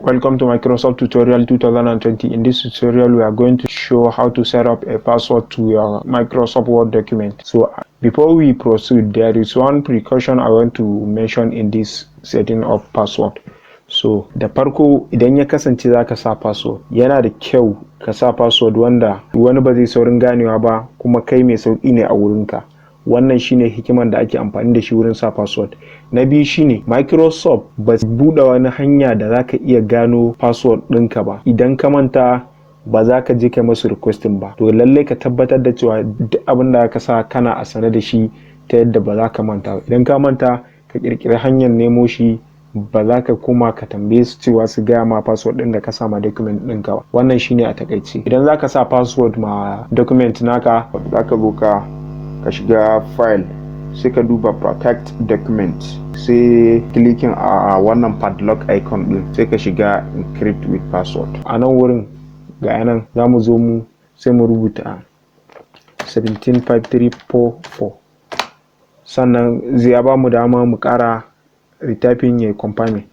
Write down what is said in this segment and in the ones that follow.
Welcome to Microsoft Tutorial 2020. In this tutorial, we are going to show how to set up a password to your Microsoft Word document. So before we proceed, there is one precaution I want to mention in this setting of password. So da farko idan ya kasance zaka sa password, yana da kyau ka sa password wanda wani ba zai saurin ganewa ba kuma kai mai sauki ne a wurinka. Wannan shine hikiman da ake amfani da shi wurin sa password. Na biyu shine Microsoft ba su buɗe wani hanya da zaka iya gano password ɗinka ba. Idan ka manta ba za ka je kai masu requesting ba. To lalle ka tabbatar da cewa duk abin da ka sa kana a sane da shi ta yadda ba za ka manta ba. Idan ka manta ka kirkiri hanyar nemo shi, ba za ka koma ka tambaye su cewa su gaya ma password ɗin da ka sa ma document ɗinka ba. Wannan shine a takaice. Idan za ka sa password ma document naka, za ka zo ka shiga file, sai ka duba protect document, sai clicking a wannan padlock icon din, sai ka shiga encrypt with password. A nan wurin ga yanan za mu zo mu sai mu rubuta 175344, sannan zai ba mu dama mu kara retyping ya confirm.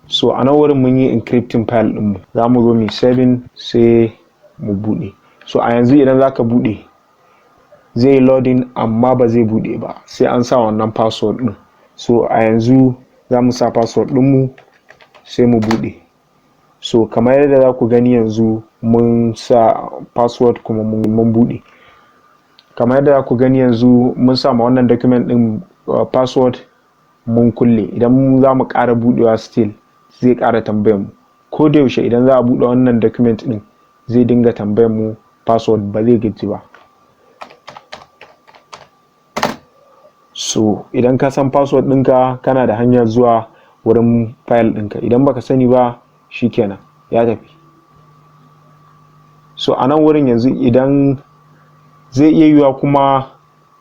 So a nan wurin mun yi encrypting file din mu, za mu zo mu 7 sai mu bude. So a yanzu idan zaka bude zai loading amma ba zai bude ba sai an sa wannan password din. So a yanzu za mu sa password din mu sai mu bude. So kamar yadda za ku gani yanzu mun sa password kuma mun bude. Kamar yadda za ku gani yanzu mun sa ma wannan document din password mun kulle. Idan za mu ƙara budewa still zai ƙara tambayar mu. Ko da yaushe idan za a bude wannan document din zai dinga tambayar mu password, ba zai gaji ba. So idan ka san password ɗinka kana da hanyar zuwa wurin file ɗinka. Idan baka sani ba shikenan ya tafi. So a nan wurin yanzu idan zai iya yiwuwa kuma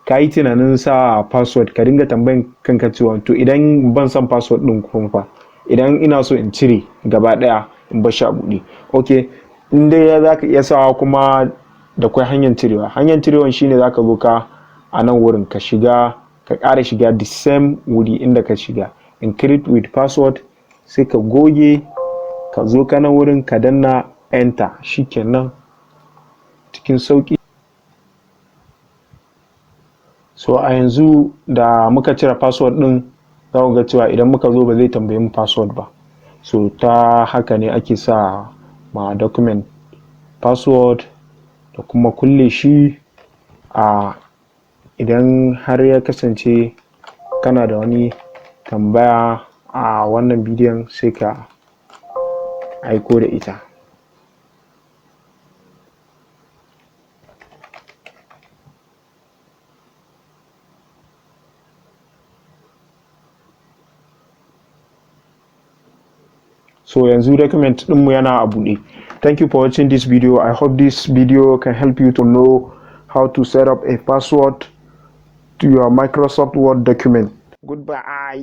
ka yi tunanin sa password, ka dinga tambayin kanka cewa to idan ban san password ɗin kuma fa, idan ina so in cire gaba ɗaya in bar shi a buɗe. Okay, in dai za ka iya sawa kuma da kwai hanyar cirewa. Hanyar cirewan shine za ka zo ka a nan wurin ka shiga, ka ƙara shiga the same wuri inda ka shiga encrypt with password, sai ka goge, ka zo ka nan wurin ka danna enter, shikenan cikin sauki. So a yanzu da muka cire password din, za ku ga cewa idan muka zo ba zai tambaye mu password ba. So ta haka ne ake sa ma document password da kuma kulle shi. Idan har ya kasance kana da wani tambaya a wannan bidiyon sai ka aiko da ita. So yanzu document ɗinmu yana a buɗe. Thank you for watching this video. I hope this video can help you to know how to set up a password to your Microsoft Word document. Goodbye.